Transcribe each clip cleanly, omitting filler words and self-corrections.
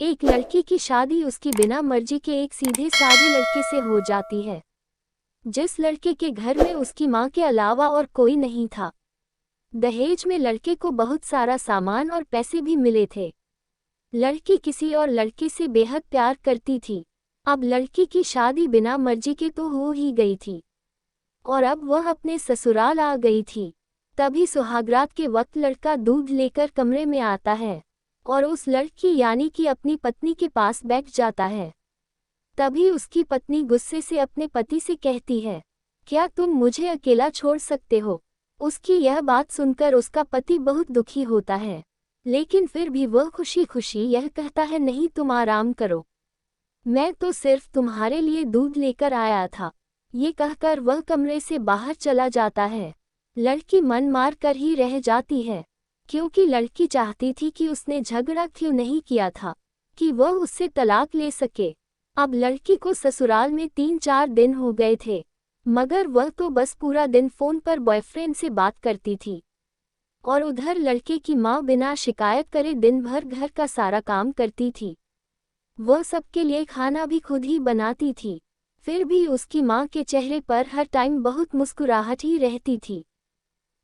एक लड़की की शादी उसकी बिना मर्जी के एक सीधे साधे लड़के से हो जाती है, जिस लड़के के घर में उसकी माँ के अलावा और कोई नहीं था। दहेज में लड़के को बहुत सारा सामान और पैसे भी मिले थे। लड़की किसी और लड़के से बेहद प्यार करती थी। अब लड़की की शादी बिना मर्जी के तो हो ही गई थी और अब वह अपने ससुराल आ गई थी। तभी सुहागरात के वक्त लड़का दूध लेकर कमरे में आता है और उस लड़की यानी कि अपनी पत्नी के पास बैठ जाता है। तभी उसकी पत्नी गुस्से से अपने पति से कहती है, क्या तुम मुझे अकेला छोड़ सकते हो? उसकी यह बात सुनकर उसका पति बहुत दुखी होता है, लेकिन फिर भी वह खुशी खुशी यह कहता है, नहीं तुम आराम करो, मैं तो सिर्फ तुम्हारे लिए दूध लेकर आया था। ये कहकर वह कमरे से बाहर चला जाता है। लड़की मन मार कर ही रह जाती है, क्योंकि लड़की चाहती थी कि उसने झगड़ा क्यों नहीं किया था कि वह उससे तलाक ले सके। अब लड़की को ससुराल में 3-4 दिन हो गए थे, मगर वह तो बस पूरा दिन फोन पर बॉयफ्रेंड से बात करती थी और उधर लड़के की माँ बिना शिकायत करे दिन भर घर का सारा काम करती थी। वह सबके लिए खाना भी खुद ही बनाती थी। फिर भी उसकी माँ के चेहरे पर हर टाइम बहुत मुस्कुराहट ही रहती थी।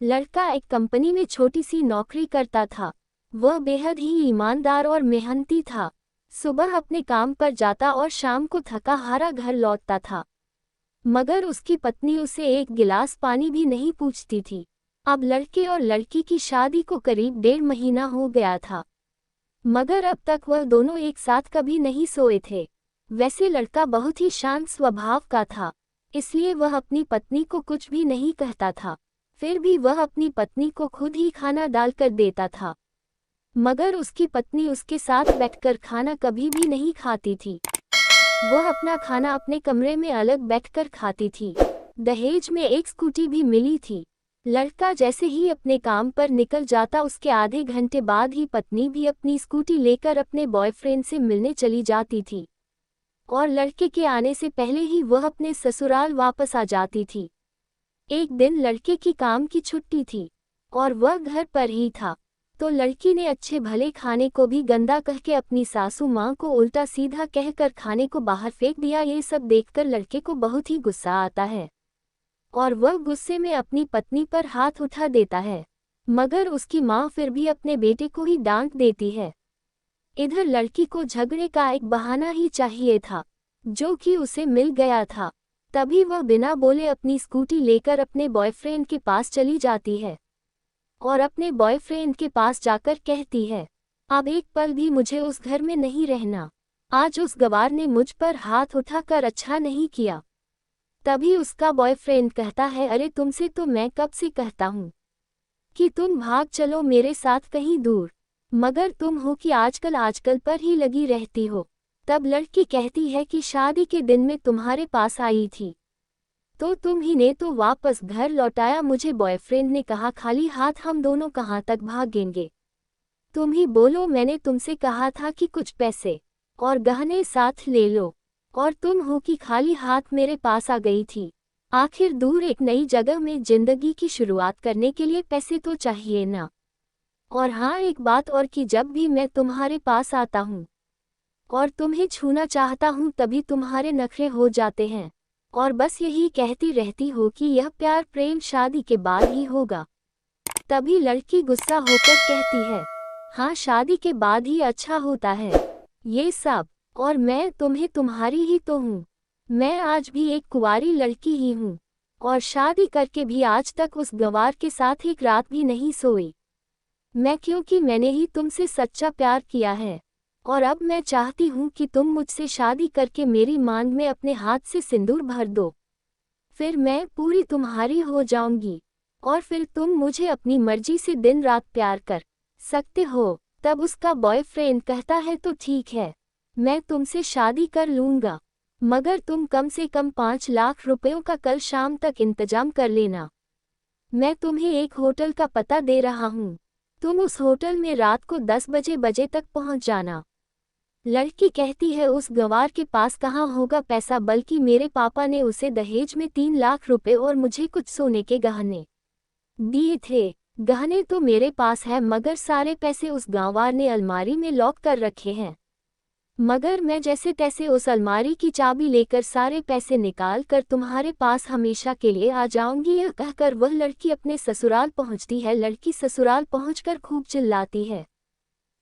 लड़का एक कंपनी में छोटी सी नौकरी करता था। वह बेहद ही ईमानदार और मेहनती था। सुबह अपने काम पर जाता और शाम को थका हारा घर लौटता था, मगर उसकी पत्नी उसे एक गिलास पानी भी नहीं पूछती थी। अब लड़के और लड़की की शादी को करीब 1.5 महीना हो गया था, मगर अब तक वह दोनों एक साथ कभी नहीं सोए थे। वैसे लड़का बहुत ही शांत स्वभाव का था, इसलिए वह अपनी पत्नी को कुछ भी नहीं कहता था। फिर भी वह अपनी पत्नी को खुद ही खाना डालकर देता था, मगर उसकी पत्नी उसके साथ बैठकर खाना कभी भी नहीं खाती थी। वह अपना खाना अपने कमरे में अलग बैठकर खाती थी। दहेज में एक स्कूटी भी मिली थी। लड़का जैसे ही अपने काम पर निकल जाता, उसके आधे घंटे बाद ही पत्नी भी अपनी स्कूटी लेकर अपने बॉयफ्रेंड से मिलने चली जाती थी और लड़के के आने से पहले ही वह अपने ससुराल वापस आ जाती थी। एक दिन लड़के की काम की छुट्टी थी और वह घर पर ही था, तो लड़की ने अच्छे भले खाने को भी गंदा कह के अपनी सासू माँ को उल्टा सीधा कहकर खाने को बाहर फेंक दिया। ये सब देखकर लड़के को बहुत ही गुस्सा आता है और वह गुस्से में अपनी पत्नी पर हाथ उठा देता है, मगर उसकी माँ फिर भी अपने बेटे को ही डांट देती है। इधर लड़की को झगड़े का एक बहाना ही चाहिए था, जो कि उसे मिल गया था। तभी वह बिना बोले अपनी स्कूटी लेकर अपने बॉयफ्रेंड के पास चली जाती है और अपने बॉयफ्रेंड के पास जाकर कहती है, अब एक पल भी मुझे उस घर में नहीं रहना। आज उस गवार ने मुझ पर हाथ उठाकर अच्छा नहीं किया। तभी उसका बॉयफ्रेंड कहता है, अरे तुमसे तो मैं कब से कहता हूँ कि तुम भाग चलो मेरे साथ कहीं दूर, मगर तुम हो कि आजकल पर ही लगी रहती हो। तब लड़की कहती है कि शादी के दिन में तुम्हारे पास आई थी तो तुम ही ने तो वापस घर लौटाया मुझे। बॉयफ्रेंड ने कहा, खाली हाथ हम दोनों कहाँ तक भागेंगे? तुम ही बोलो, मैंने तुमसे कहा था कि कुछ पैसे और गहने साथ ले लो, और तुम हो कि खाली हाथ मेरे पास आ गई थी। आखिर दूर एक नई जगह में जिंदगी की शुरुआत करने के लिए पैसे तो चाहिए ना। और हाँ, एक बात और कि जब भी मैं तुम्हारे पास आता हूँ और तुम्हें छूना चाहता हूँ तभी तुम्हारे नखरे हो जाते हैं और बस यही कहती रहती हो कि यह प्यार प्रेम शादी के बाद ही होगा। तभी लड़की गुस्सा होकर कहती है, हाँ शादी के बाद ही अच्छा होता है ये सब, और मैं तुम्हें तुम्हारी ही तो हूँ। मैं आज भी एक कुंवारी लड़की ही हूँ और शादी करके भी आज तक उस गंवार के साथ एक रात भी नहीं सोई मैं, क्योंकि मैंने ही तुमसे सच्चा प्यार किया है और अब मैं चाहती हूँ कि तुम मुझसे शादी करके मेरी मांग में अपने हाथ से सिंदूर भर दो। फिर मैं पूरी तुम्हारी हो जाऊंगी और फिर तुम मुझे अपनी मर्जी से दिन रात प्यार कर सकते हो। तब उसका बॉयफ्रेंड कहता है, तो ठीक है, मैं तुमसे शादी कर लूँगा, मगर तुम कम से कम 5 लाख रुपयों का कल शाम तक इंतजाम कर लेना। मैं तुम्हें एक होटल का पता दे रहा हूँ, तुम उस होटल में रात को 10 बजे तक पहुँच जाना। लड़की कहती है, उस गंवार के पास कहाँ होगा पैसा, बल्कि मेरे पापा ने उसे दहेज में 3 लाख रुपए और मुझे कुछ सोने के गहने दिए थे। गहने तो मेरे पास है, मगर सारे पैसे उस गंवार ने अलमारी में लॉक कर रखे हैं। मगर मैं जैसे तैसे उस अलमारी की चाबी लेकर सारे पैसे निकाल कर तुम्हारे पास हमेशा के लिए आ जाऊंगी। यह कहकर वह लड़की अपने ससुराल पहुंचती है। लड़की ससुराल पहुंचकर खूब चिल्लाती है,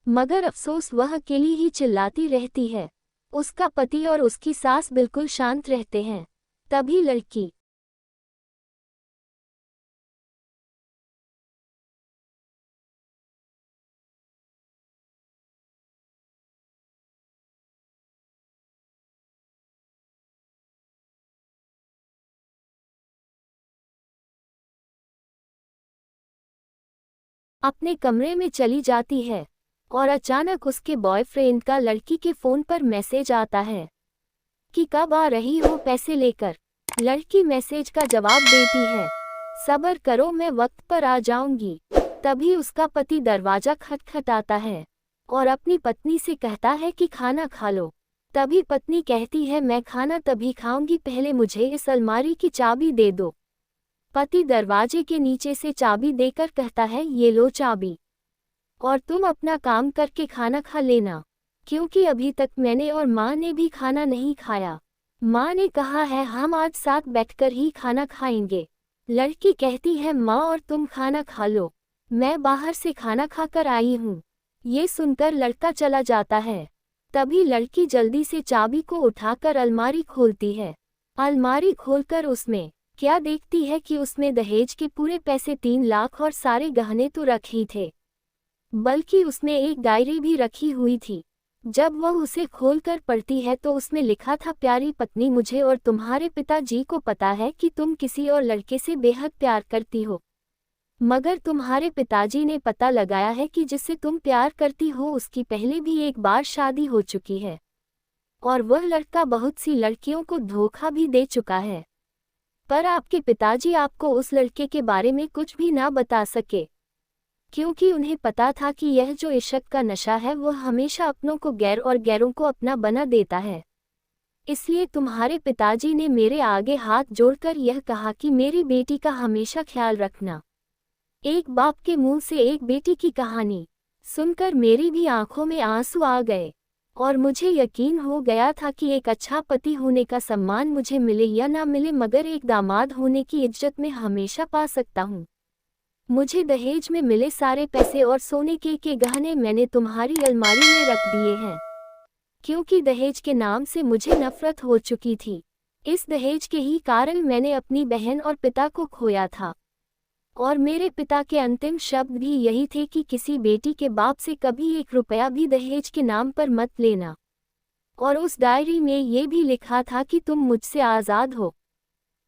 मगर अफसोस वह अकेली ही चिल्लाती रहती है। उसका पति और उसकी सास बिल्कुल शांत रहते हैं। तभी लड़की अपने कमरे में चली जाती है और अचानक उसके बॉयफ्रेंड का लड़की के फोन पर मैसेज आता है कि कब आ रही हो पैसे लेकर। लड़की मैसेज का जवाब देती है, सब्र करो मैं वक्त पर आ जाऊंगी। तभी उसका पति दरवाजा खटखटाता है और अपनी पत्नी से कहता है कि खाना खा लो। तभी पत्नी कहती है, मैं खाना तभी खाऊंगी, पहले मुझे इस अलमारी की चाबी दे दो। पति दरवाजे के नीचे से चाबी देकर कहता है, ये लो चाबी और तुम अपना काम करके खाना खा लेना, क्योंकि अभी तक मैंने और माँ ने भी खाना नहीं खाया। माँ ने कहा है हम आज साथ बैठकर ही खाना खाएंगे। लड़की कहती है, माँ और तुम खाना खा लो, मैं बाहर से खाना खाकर आई हूँ। ये सुनकर लड़का चला जाता है। तभी लड़की जल्दी से चाबी को उठाकर अलमारी खोलती है। अलमारी खोलकर उसमें क्या देखती है कि उसमें दहेज के पूरे पैसे 3 लाख और सारे गहने तो रखे ही थे, बल्कि उसमें एक डायरी भी रखी हुई थी। जब वह उसे खोलकर पढ़ती है तो उसमें लिखा था, प्यारी पत्नी, मुझे और तुम्हारे पिताजी को पता है कि तुम किसी और लड़के से बेहद प्यार करती हो, मगर तुम्हारे पिताजी ने पता लगाया है कि जिससे तुम प्यार करती हो उसकी पहले भी एक बार शादी हो चुकी है और वह लड़का बहुत सी लड़कियों को धोखा भी दे चुका है। पर आपके पिताजी आपको उस लड़के के बारे में कुछ भी ना बता सके, क्योंकि उन्हें पता था कि यह जो इश्क का नशा है वह हमेशा अपनों को गैर और गैरों को अपना बना देता है। इसलिए तुम्हारे पिताजी ने मेरे आगे हाथ जोड़कर यह कहा कि मेरी बेटी का हमेशा ख्याल रखना। एक बाप के मुंह से एक बेटी की कहानी सुनकर मेरी भी आंखों में आंसू आ गए और मुझे यकीन हो गया था कि एक अच्छा पति होने का सम्मान मुझे मिले या ना मिले, मगर एक दामाद होने की इज्जत में हमेशा पा सकता हूँ। मुझे दहेज में मिले सारे पैसे और सोने के गहने मैंने तुम्हारी अलमारी में रख दिए हैं, क्योंकि दहेज के नाम से मुझे नफरत हो चुकी थी। इस दहेज के ही कारण मैंने अपनी बहन और पिता को खोया था और मेरे पिता के अंतिम शब्द भी यही थे कि किसी बेटी के बाप से कभी 1 रुपया भी दहेज के नाम पर मत लेना। और उस डायरी में ये भी लिखा था कि तुम मुझसे आज़ाद हो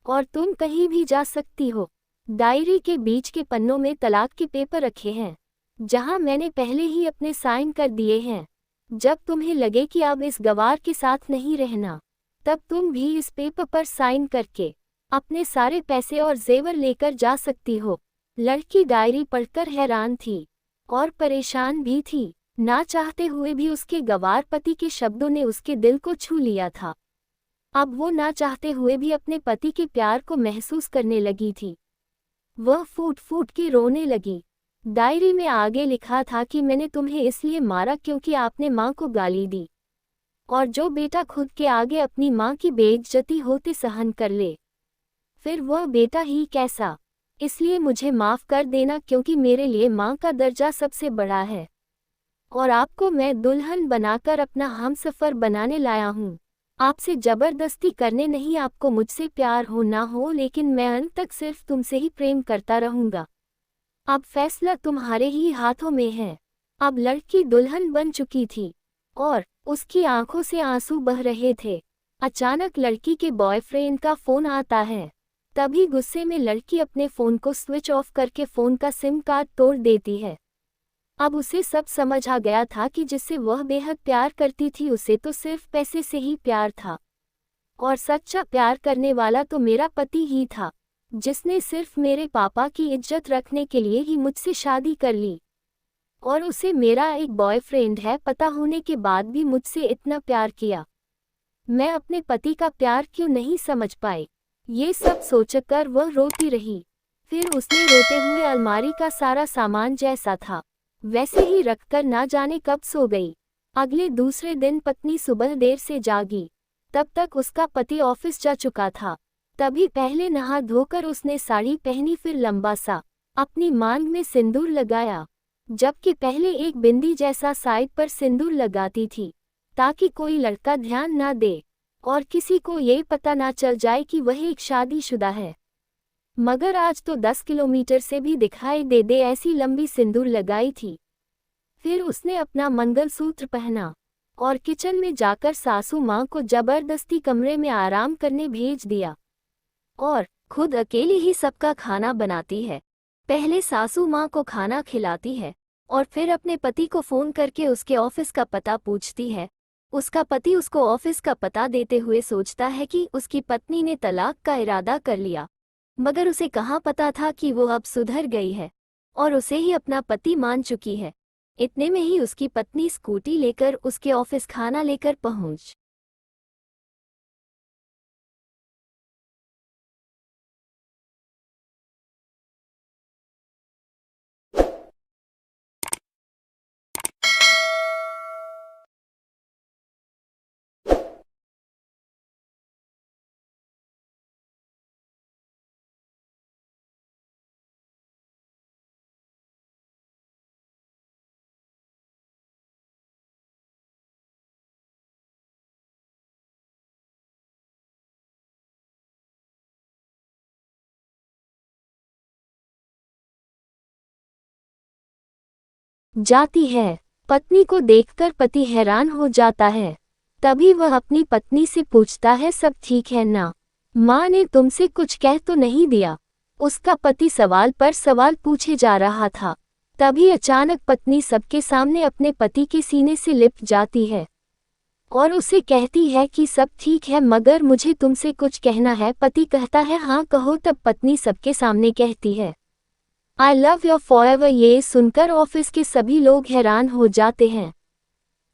और तुम कहीं भी जा सकती हो। डायरी के बीच के पन्नों में तलाक के पेपर रखे हैं, जहां मैंने पहले ही अपने साइन कर दिए हैं। जब तुम्हें लगे कि अब इस गवार के साथ नहीं रहना, तब तुम भी इस पेपर पर साइन करके अपने सारे पैसे और जेवर लेकर जा सकती हो। लड़की डायरी पढ़कर हैरान थी और परेशान भी थी। ना चाहते हुए भी उसके गवार पति के शब्दों ने उसके दिल को छू लिया था। अब वो ना चाहते हुए भी अपने पति के प्यार को महसूस करने लगी थी। वह फूट फूट के रोने लगी। डायरी में आगे लिखा था कि मैंने तुम्हें इसलिए मारा क्योंकि आपने माँ को गाली दी, और जो बेटा खुद के आगे अपनी माँ की बेइज्जती होते सहन कर ले, फिर वह बेटा ही कैसा। इसलिए मुझे माफ़ कर देना, क्योंकि मेरे लिए माँ का दर्जा सबसे बड़ा है और आपको मैं दुल्हन बनाकर अपना हमसफ़र बनाने लाया हूँ। आपसे ज़बरदस्ती करने नहीं, आपको मुझसे प्यार हो ना हो, लेकिन मैं अंत तक सिर्फ तुमसे ही प्रेम करता रहूँगा। अब फैसला तुम्हारे ही हाथों में है। अब लड़की दुल्हन बन चुकी थी और उसकी आंखों से आंसू बह रहे थे। अचानक लड़की के बॉयफ्रेंड का फ़ोन आता है। तभी गुस्से में लड़की अपने फ़ोन को स्विच ऑफ करके फ़ोन का सिम कार्ड तोड़ देती है। अब उसे सब समझ आ गया था कि जिससे वह बेहद प्यार करती थी उसे तो सिर्फ पैसे से ही प्यार था, और सच्चा प्यार करने वाला तो मेरा पति ही था, जिसने सिर्फ मेरे पापा की इज्जत रखने के लिए ही मुझसे शादी कर ली। और उसे मेरा एक बॉयफ्रेंड है पता होने के बाद भी मुझसे इतना प्यार किया। मैं अपने पति का प्यार क्यों नहीं समझ पाई। ये सब सोचकर वह रोती रही। फिर उसने रोते हुए अलमारी का सारा सामान जैसा था वैसे ही रखकर ना जाने कब सो गई। अगले दूसरे दिन पत्नी सुबह देर से जागी। तब तक उसका पति ऑफिस जा चुका था। तभी पहले नहा धोकर उसने साड़ी पहनी, फिर लंबा सा अपनी मांग में सिंदूर लगाया, जबकि पहले एक बिंदी जैसा साइड पर सिंदूर लगाती थी ताकि कोई लड़का ध्यान ना दे और किसी को ये पता ना चल जाए कि वह एक शादीशुदा है। मगर आज तो 10 किलोमीटर से भी दिखाई दे ऐसी लंबी सिंदूर लगाई थी। फिर उसने अपना मंगलसूत्र पहना और किचन में जाकर सासू माँ को जबरदस्ती कमरे में आराम करने भेज दिया और खुद अकेली ही सबका खाना बनाती है। पहले सासू माँ को खाना खिलाती है और फिर अपने पति को फ़ोन करके उसके ऑफिस का पता पूछती है। उसका पति उसको ऑफिस का पता देते हुए सोचता है कि उसकी पत्नी ने तलाक का इरादा कर लिया, मगर उसे कहाँ पता था कि वो अब सुधर गई है और उसे ही अपना पति मान चुकी है। इतने में ही उसकी पत्नी स्कूटी लेकर उसके ऑफिस खाना लेकर पहुंच जाती है। पत्नी को देखकर पति हैरान हो जाता है। तभी वह अपनी पत्नी से पूछता है, सब ठीक है ना? माँ ने तुमसे कुछ कह तो नहीं दिया? उसका पति सवाल पर सवाल पूछे जा रहा था। तभी अचानक पत्नी सबके सामने अपने पति के सीने से लिपट जाती है और उसे कहती है कि सब ठीक है, मगर मुझे तुमसे कुछ कहना है। पति कहता है, हाँ कहो। तब पत्नी सबके सामने कहती है, आई लव यू फॉरएवर। ये सुनकर ऑफिस के सभी लोग हैरान हो जाते हैं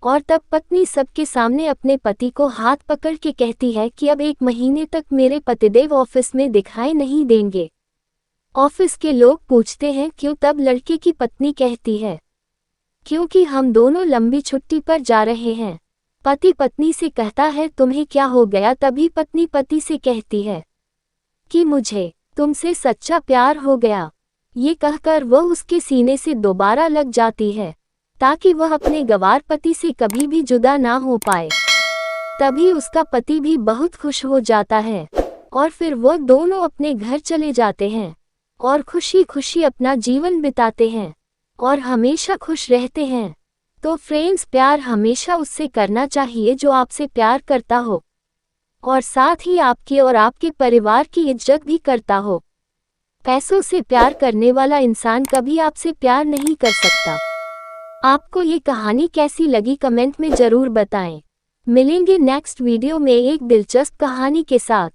और तब पत्नी सबके सामने अपने पति को हाथ पकड़ के कहती है कि अब 1 महीने तक मेरे पतिदेव ऑफिस में दिखाई नहीं देंगे। ऑफिस के लोग पूछते हैं क्यों? तब लड़के की पत्नी कहती है, क्योंकि हम दोनों लंबी छुट्टी पर जा रहे हैं। पति पत्नी से कहता है, तुम्हें क्या हो गया? तभी पत्नी पति से कहती है कि मुझे तुमसे सच्चा प्यार हो गया। ये कहकर वह उसके सीने से दोबारा लग जाती है ताकि वह अपने गंवार पति से कभी भी जुदा ना हो पाए। तभी उसका पति भी बहुत खुश हो जाता है और फिर वह दोनों अपने घर चले जाते हैं और खुशी खुशी अपना जीवन बिताते हैं और हमेशा खुश रहते हैं। तो फ्रेंड्स, प्यार हमेशा उससे करना चाहिए जो आपसे प्यार करता हो और साथ ही आपके और आपके परिवार की इज्जत भी करता हो। पैसों से प्यार करने वाला इंसान कभी आपसे प्यार नहीं कर सकता। आपको ये कहानी कैसी लगी कमेंट में ज़रूर बताएं। मिलेंगे नेक्स्ट वीडियो में एक दिलचस्प कहानी के साथ।